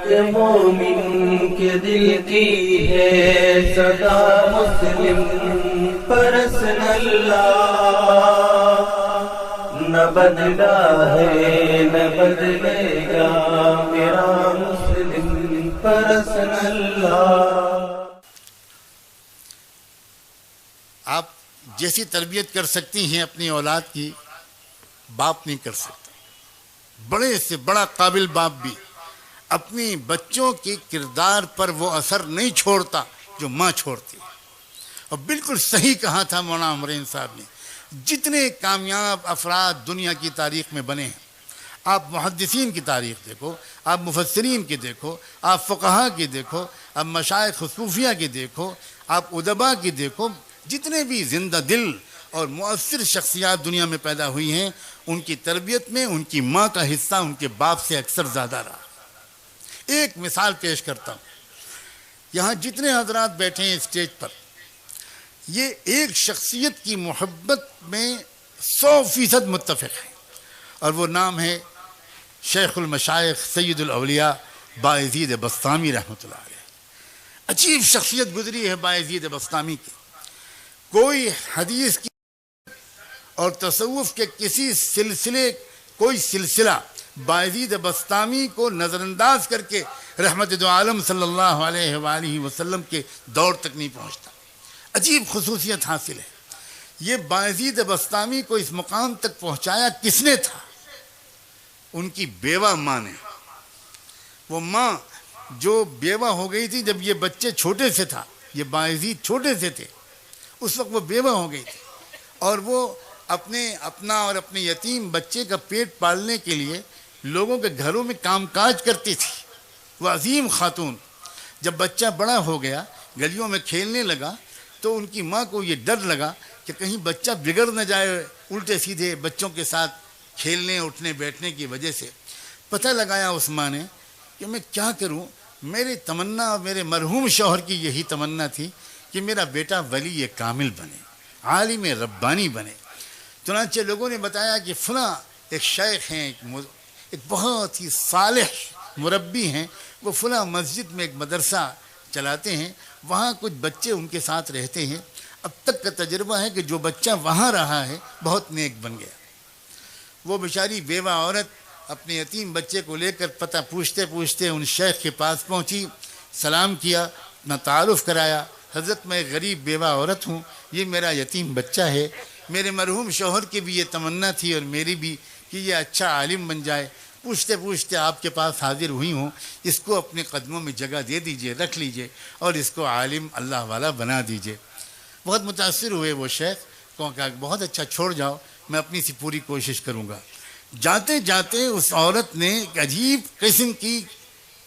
کہ مومن کے دل کی ہے صدا مسلم پرسن اللہ، نہ بدلا ہے نہ بدلے گا میرا مسلم پرسن اللہ۔ آپ جیسی تربیت کر سکتی ہیں اپنی اولاد کی، باپ نہیں کر سکتا۔ بڑے سے بڑا قابل باپ بھی اپنی بچوں کے کردار پر وہ اثر نہیں چھوڑتا جو ماں چھوڑتی ہے۔ اور بالکل صحیح کہا تھا مولانا عمرین صاحب نے، جتنے کامیاب افراد دنیا کی تاریخ میں بنے ہیں، آپ محدثین کی تاریخ دیکھو، آپ مفسرین کی دیکھو، آپ فقہا کی دیکھو، آپ مشائخ صوفیہ کی دیکھو، آپ ادبا کی دیکھو، جتنے بھی زندہ دل اور مؤثر شخصیات دنیا میں پیدا ہوئی ہیں، ان کی تربیت میں ان کی ماں کا حصہ ان کے باپ سے اکثر زیادہ رہا۔ ایک مثال پیش کرتا ہوں، یہاں جتنے حضرات بیٹھے ہیں اسٹیج پر، یہ ایک شخصیت کی محبت میں 100% متفق ہیں، اور وہ نام ہے شیخ المشائخ سید الاولیاء بایزید بسطامی رحمۃ اللہ علیہ۔ عجیب شخصیت گزری ہے بایزید بسطامی کی۔ کوئی حدیث کی اور تصوف کے کسی کوئی سلسلہ بایزید بسطامی کو نظر انداز کر کے رحمت دو عالم صلی اللہ علیہ وآلہ وسلم کے دور تک نہیں پہنچتا۔ عجیب خصوصیت حاصل ہے۔ یہ بایزید بسطامی کو اس مقام تک پہنچایا کس نے تھا؟ ان کی بیوہ ماں نے۔ وہ ماں جو بیوہ ہو گئی تھی جب یہ بچے چھوٹے سے تھا، یہ بایزید چھوٹے سے تھے، اس وقت وہ بیوہ ہو گئی تھی، اور وہ اپنا اور اپنے یتیم بچے کا پیٹ پالنے کے لیے لوگوں کے گھروں میں کام کاج کرتی تھی۔ وہ عظیم خاتون جب بچہ بڑا ہو گیا، گلیوں میں کھیلنے لگا، تو ان کی ماں کو یہ ڈر لگا کہ کہیں بچہ بگڑ نہ جائے الٹے سیدھے بچوں کے ساتھ کھیلنے اٹھنے بیٹھنے کی وجہ سے۔ پتہ لگایا اس ماں نے کہ میں کیا کروں، میری تمنا اور میرے مرحوم شوہر کی یہی تمنا تھی کہ میرا بیٹا ولی کامل بنے، عالم ربانی بنے۔ چنانچہ لوگوں نے بتایا کہ فلاں ایک شیخ ہیں، ایک بہت ہی صالح مربی ہیں، وہ فلاں مسجد میں ایک مدرسہ چلاتے ہیں، وہاں کچھ بچے ان کے ساتھ رہتے ہیں۔ اب تک کا تجربہ ہے کہ جو بچہ وہاں رہا ہے بہت نیک بن گیا۔ وہ بیچاری بیوہ عورت اپنے یتیم بچے کو لے کر پتہ پوچھتے پوچھتے ان شیخ کے پاس پہنچی، سلام کیا، اپنا تعارف کرایا۔ حضرت میں غریب بیوہ عورت ہوں، یہ میرا یتیم بچہ ہے، میرے مرحوم شوہر کی بھی یہ تمنا تھی اور میری بھی کہ یہ اچھا عالم بن جائے، پوچھتے پوچھتے آپ کے پاس حاضر ہوئی ہوں، اس کو اپنے قدموں میں جگہ دے دیجئے، رکھ لیجئے، اور اس کو عالم اللہ والا بنا دیجئے۔ بہت متاثر ہوئے وہ شیخ، کہا بہت اچھا، چھوڑ جاؤ، میں اپنی سی پوری کوشش کروں گا۔ جاتے جاتے اس عورت نے ایک عجیب قسم کی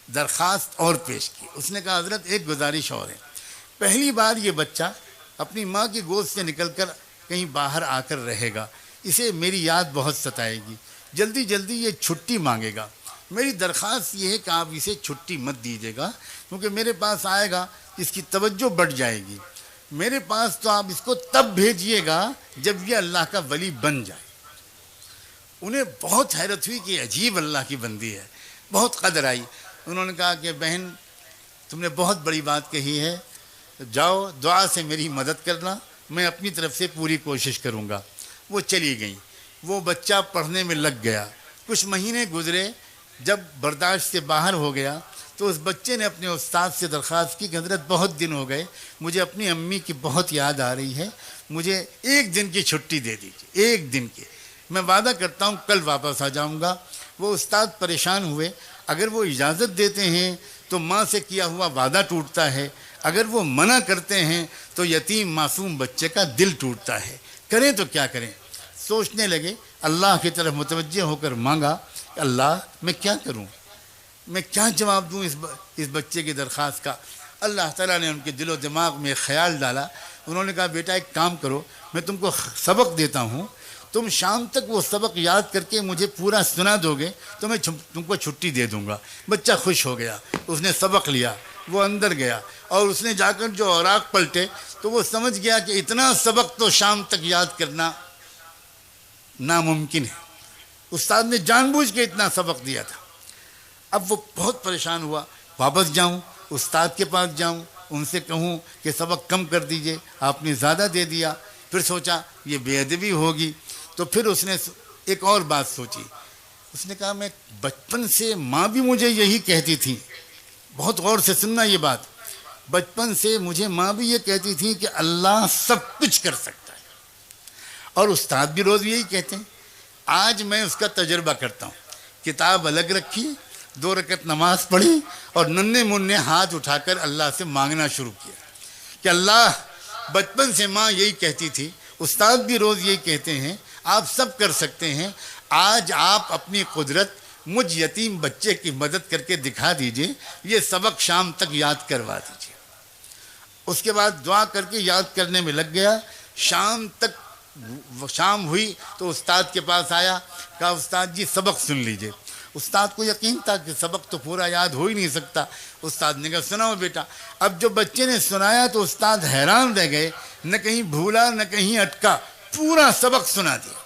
درخواست اور پیش کی۔ اس نے کہا حضرت ایک گزارش اور ہے، پہلی بار یہ بچہ اپنی ماں کی گود سے نکل کر کہیں باہر آ کر رہے گا، اسے میری یاد بہت ستائے گی، جلدی جلدی یہ چھٹی مانگے گا، میری درخواست یہ ہے کہ آپ اسے چھٹی مت دیجیے گا، کیونکہ میرے پاس آئے گا اس کی توجہ بڑھ جائے گی، میرے پاس تو آپ اس کو تب بھیجیے گا جب یہ اللہ کا ولی بن جائے۔ انہیں بہت حیرت ہوئی کہ عجیب اللہ کی بندی ہے، بہت قدر آئی۔ انہوں نے کہا کہ بہن تم نے بہت بڑی بات کہی ہے، جاؤ دعا سے میری مدد کرنا، میں اپنی طرف سے پوری کوشش کروں گا۔ وہ چلی گئیں، وہ بچہ پڑھنے میں لگ گیا، کچھ مہینے گزرے، جب برداشت سے باہر ہو گیا تو اس بچے نے اپنے استاد سے درخواست کی کہ حضرت بہت دن ہو گئے، مجھے اپنی امی کی بہت یاد آ رہی ہے، مجھے ایک دن کی چھٹی دے دیجیے، ایک دن کی، میں وعدہ کرتا ہوں کل واپس آ جاؤں گا۔ وہ استاد پریشان ہوئے، اگر وہ اجازت دیتے ہیں تو ماں سے کیا ہوا وعدہ ٹوٹتا ہے، اگر وہ منع کرتے ہیں تو یتیم معصوم بچے کا دل ٹوٹتا ہے، کریں تو کیا کریں۔ سوچنے لگے، اللہ کی طرف متوجہ ہو کر مانگا کہ اللہ میں کیا کروں، میں کیا جواب دوں اس بچے کی درخواست کا۔ اللہ تعالیٰ نے ان کے دل و دماغ میں خیال ڈالا، انہوں نے کہا بیٹا ایک کام کرو، میں تم کو سبق دیتا ہوں، تم شام تک وہ سبق یاد کر کے مجھے پورا سنا دو گے تو میں تم کو چھٹی دے دوں گا۔ بچہ خوش ہو گیا، اس نے سبق لیا، وہ اندر گیا اور اس نے جا کر جو اوراق پلٹے تو وہ سمجھ گیا کہ اتنا سبق تو شام تک یاد کرنا ناممکن ہے، استاد نے جان بوجھ کے اتنا سبق دیا تھا۔ اب وہ بہت پریشان ہوا، واپس جاؤں استاد کے پاس جاؤں ان سے کہوں کہ سبق کم کر دیجئے، آپ نے زیادہ دے دیا. پھر سوچا یہ بے ادبی ہوگی، تو پھر اس نے ایک اور بات سوچی. اس نے کہا میں بچپن سے ماں بھی مجھے یہی کہتی تھی، بہت غور سے سننا یہ بات، بچپن سے مجھے ماں بھی یہ کہتی تھی کہ اللہ سب کچھ کر سکتا ہے، اور استاد بھی روز یہی کہتے ہیں. آج میں اس کا تجربہ کرتا ہوں. کتاب الگ رکھی، 2 رکعت نماز پڑھی اور ننھے منھے ہاتھ اٹھا کر اللہ سے مانگنا شروع کیا کہ اللہ، بچپن سے ماں یہی کہتی تھی، استاد بھی روز یہی کہتے ہیں، آپ سب کر سکتے ہیں، آج آپ اپنی قدرت مجھ یتیم بچے کی مدد کر کے دکھا دیجئے، یہ سبق شام تک یاد کروا دیجئے. اس کے بعد دعا کر کے یاد کرنے میں لگ گیا. شام ہوئی تو استاد کے پاس آیا، کہا استاد جی سبق سن لیجئے. استاد کو یقین تھا کہ سبق تو پورا یاد ہو ہی نہیں سکتا. استاد نے کہا سناؤ بیٹا. اب جو بچے نے سنایا تو استاد حیران رہ گئے، نہ کہیں بھولا نہ کہیں اٹکا، پورا سبق سنا دیا.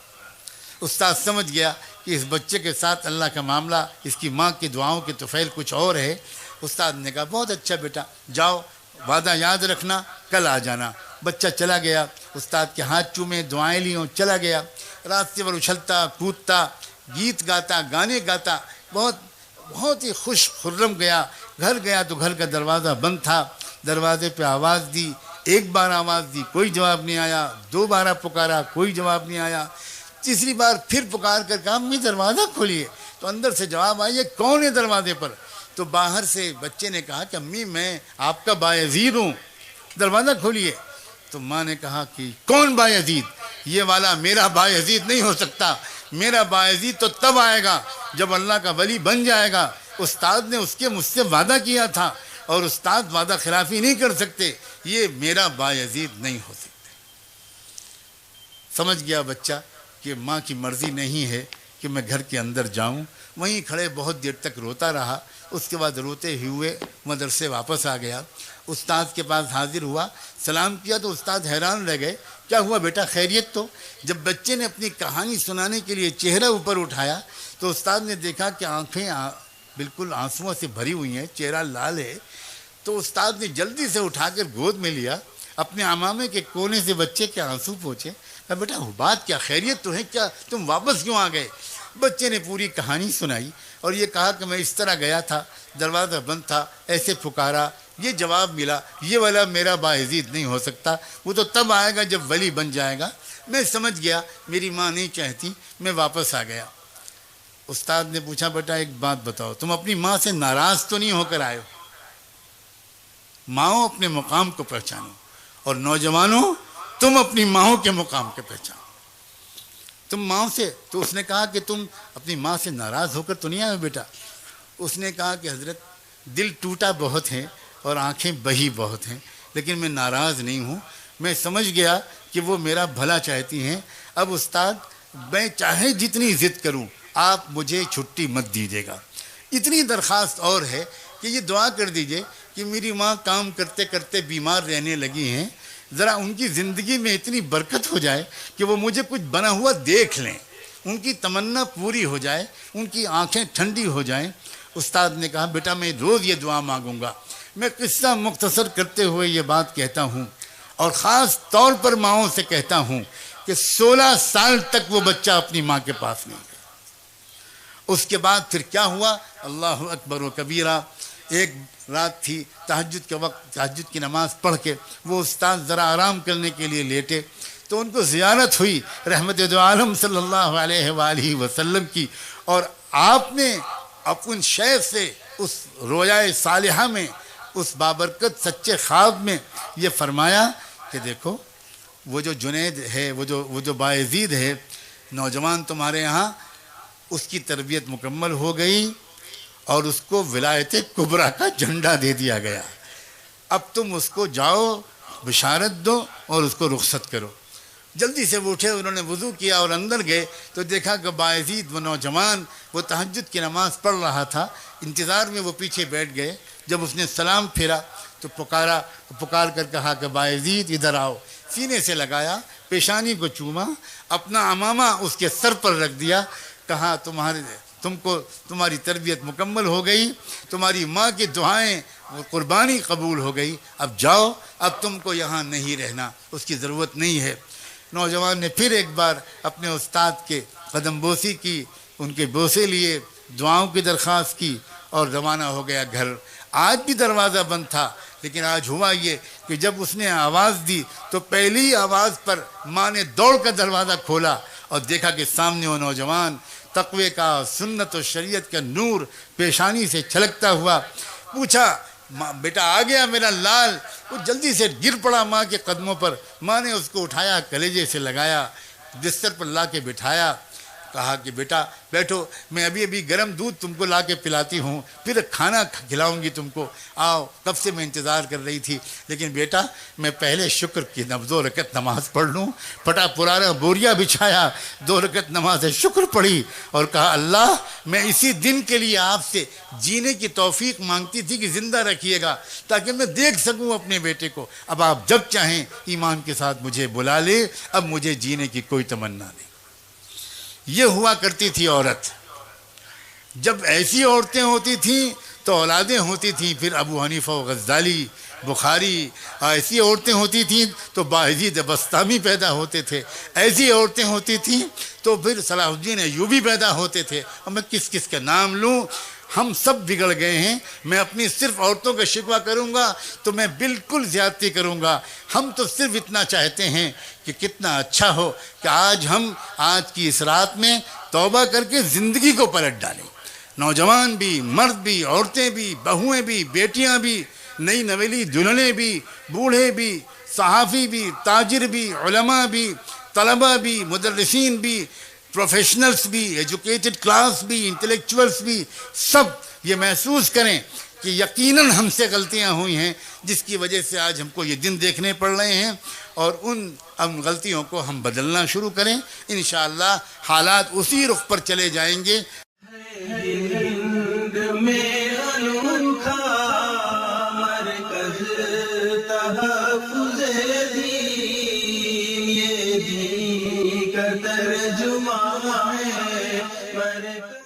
استاد سمجھ گیا کہ اس بچے کے ساتھ اللہ کا معاملہ، اس کی ماں کی دعاؤں کے طفیل کچھ اور ہے. استاد نے کہا بہت اچھا بیٹا، جاؤ وعدہ یاد رکھنا، کل آ جانا. بچہ چلا گیا، استاد کے ہاتھ چومے، دعائیں لیوں، چلا گیا. راستے پر اچھلتا کودتا، گیت گاتا، گانے گاتا، بہت ہی خوش خرم گیا. گھر گیا تو گھر کا دروازہ بند تھا. دروازے پہ آواز دی، 1 بار آواز دی، کوئی جواب نہیں آیا. 2 بار پکارا، کوئی جواب نہیں آیا. تیسری بار پھر پکار کر کہا امی دروازہ کھولیے. تو اندر سے جواب آئی، کون ہے دروازے پر؟ تو باہر سے بچے نے کہا کہ امی میں آپ کا بایزید ہوں، دروازہ کھولیے. تو ماں نے کہا کہ کون بایزید؟ یہ والا میرا بایزید نہیں ہو سکتا، میرا بایزید تو تب آئے گا جب اللہ کا ولی بن جائے گا. استاد نے مجھ سے وعدہ کیا تھا، اور استاد وعدہ خلافی نہیں کر سکتے، یہ میرا بایزید نہیں ہو سکتا. سمجھ گیا بچہ کہ ماں کی مرضی نہیں ہے کہ میں گھر کے اندر جاؤں. وہیں کھڑے بہت دیر تک روتا رہا. اس کے بعد روتے ہوئے مدرسے واپس آ گیا. استاد کے پاس حاضر ہوا، سلام کیا تو استاد حیران رہ گئے، کیا ہوا بیٹا خیریت؟ تو جب بچے نے اپنی کہانی سنانے کے لیے چہرہ اوپر اٹھایا تو استاد نے دیکھا کہ آنکھیں بالکل آنسوؤں سے بھری ہوئی ہیں، چہرہ لال ہے. تو استاد نے جلدی سے اٹھا کر گود میں لیا، اپنے عمامے کے کونے سے بچے کے آنسو پوچھے. کہا بیٹا بات کیا، خیریت تو ہے؟ کیا تم واپس کیوں آ گئے؟ بچے نے پوری کہانی سنائی اور یہ کہا کہ میں اس طرح گیا تھا، دروازہ بند تھا، ایسے پکارا، یہ جواب ملا، یہ والا میرا باعزید نہیں ہو سکتا، وہ تو تب آئے گا جب ولی بن جائے گا. میں سمجھ گیا میری ماں نہیں چاہتی، میں واپس آ گیا. استاد نے پوچھا بیٹا ایک بات بتاؤ، تم اپنی ماں سے ناراض تو نہیں ہو کر آئے ہو؟ ماؤں اپنے مقام کو پہچانو، اور نوجوانوں تم اپنی ماؤں کے مقام کے پہچانو. تم ماں سے، تو اس نے کہا کہ تم اپنی ماں سے ناراض ہو کر تو نہیں آئے بیٹا. اس نے کہا کہ حضرت دل ٹوٹا بہت ہے اور آنکھیں بہی بہت ہیں، لیکن میں ناراض نہیں ہوں. میں سمجھ گیا کہ وہ میرا بھلا چاہتی ہیں. اب استاد میں چاہے جتنی ضد کروں آپ مجھے چھٹی مت دیجیے گا. اتنی درخواست اور ہے کہ یہ دعا کر دیجئے کہ میری ماں کام کرتے کرتے بیمار رہنے لگی ہیں، ذرا ان کی زندگی میں اتنی برکت ہو جائے کہ وہ مجھے کچھ بنا ہوا دیکھ لیں، ان کی تمنا پوری ہو جائے، ان کی آنکھیں ٹھنڈی ہو جائیں. استاد نے کہا بیٹا میں روز یہ دعا مانگوں گا. میں قصہ مختصر کرتے ہوئے یہ بات کہتا ہوں، اور خاص طور پر ماؤں سے کہتا ہوں کہ 16 سال تک وہ بچہ اپنی ماں کے پاس نہیں گیا. اس کے بعد پھر کیا ہوا؟ اللہ اکبر و کبیرہ. ایک رات تھی، تہجد کے وقت تہجد کی نماز پڑھ کے وہ استاد ذرا آرام کرنے کے لیے لیٹے تو ان کو زیارت ہوئی رحمت دو عالم صلی اللہ علیہ وآلہ وسلم کی، اور آپ نے اپن شیخ سے اس رویائے صالحہ میں، اس بابرکت سچے خواب میں یہ فرمایا کہ دیکھو وہ جو جنید ہے، وہ جو باعزید ہے، نوجوان تمہارے ہاں، اس کی تربیت مکمل ہو گئی اور اس کو ولایت کبریٰ کا جھنڈا دے دیا گیا. اب تم اس کو جاؤ بشارت دو اور اس کو رخصت کرو. جلدی سے وہ اٹھے، انہوں نے وضو کیا اور اندر گئے تو دیکھا کہ باعزید وہ نوجوان وہ تہجد کی نماز پڑھ رہا تھا. انتظار میں وہ پیچھے بیٹھ گئے. جب اس نے سلام پھیرا تو پکار کر کہا کہ باعزید ادھر آؤ. سینے سے لگایا، پیشانی کو چوما، اپنا عمامہ اس کے سر پر رکھ دیا، کہا تمہاری تربیت مکمل ہو گئی، تمہاری ماں کی دعائیں وہ قربانی قبول ہو گئی، اب جاؤ، اب تم کو یہاں نہیں رہنا، اس کی ضرورت نہیں ہے۔ نوجوان نے پھر ایک بار اپنے استاد کے قدم بوسی کی، ان کے بوسے لیے، دعاؤں کی درخواست کی اور روانہ ہو گیا گھر۔ آج بھی دروازہ بند تھا، لیکن آج ہوا یہ کہ جب اس نے آواز دی تو پہلی آواز پر ماں نے دوڑ کر دروازہ کھولا اور دیکھا کہ سامنے وہ نوجوان تقوی کا، سنت و شریعت کا نور پیشانی سے چھلکتا ہوا۔ پوچھا، بیٹا آ گیا میرا لال؟ وہ جلدی سے گر پڑا ماں کے قدموں پر۔ ماں نے اس کو اٹھایا، کلیجے سے لگایا، بستر پر لا کے بٹھایا، کہا کہ بیٹا بیٹھو، میں ابھی گرم دودھ تم کو لا کے پلاتی ہوں، پھر کھانا کھلاؤں گی تم کو، آؤ، کب سے میں انتظار کر رہی تھی، لیکن بیٹا میں پہلے شکر کی 2 رکعت نماز پڑھ لوں۔ پھٹا پرانا بوریا بچھایا، 2 رکعت نماز شکر پڑھی اور کہا اللہ میں اسی دن کے لیے آپ سے جینے کی توفیق مانگتی تھی کہ زندہ رکھیے گا تاکہ میں دیکھ سکوں اپنے بیٹے کو۔ اب آپ جب چاہیں ایمان کے ساتھ مجھے بلا لے، اب مجھے جینے کی کوئی تمنا نہیں۔ یہ ہوا کرتی تھی عورت۔ جب ایسی عورتیں ہوتی تھیں تو اولادیں ہوتی تھیں، پھر ابو حنیفہ و غزالی، بخاری، ایسی عورتیں ہوتی تھیں تو باعزید بسطامی پیدا ہوتے تھے، ایسی عورتیں ہوتی تھیں تو پھر صلاح الدین ایوبی پیدا ہوتے تھے، اور میں کس کس کا نام لوں؟ ہم سب بگڑ گئے ہیں۔ میں اپنی صرف عورتوں کا شکوہ کروں گا تو میں بالکل زیادتی کروں گا۔ ہم تو صرف اتنا چاہتے ہیں کہ کتنا اچھا ہو کہ آج کی اس رات میں توبہ کر کے زندگی کو پلٹ ڈالیں، نوجوان بھی، مرد بھی، عورتیں بھی، بہویں بھی، بیٹیاں بھی، نئی نویلی دلہنیں بھی، بوڑھے بھی، صحافی بھی، تاجر بھی، علماء بھی، طلباء بھی، مدرسین بھی، پروفیشنلز بھی، ایجوکیٹڈ کلاس بھی، انٹلیکچوئلز بھی، سب یہ محسوس کریں کہ یقیناً ہم سے غلطیاں ہوئی ہیں جس کی وجہ سے آج ہم کو یہ دن دیکھنے پڑ رہے ہیں، اور ان غلطیوں کو ہم بدلنا شروع کریں۔ انشاءاللہ حالات اسی رخ پر چلے جائیں گے۔ ہند میں انوکھا مرکز تحفظ دین، یہ دین کا ترجمہ ہے۔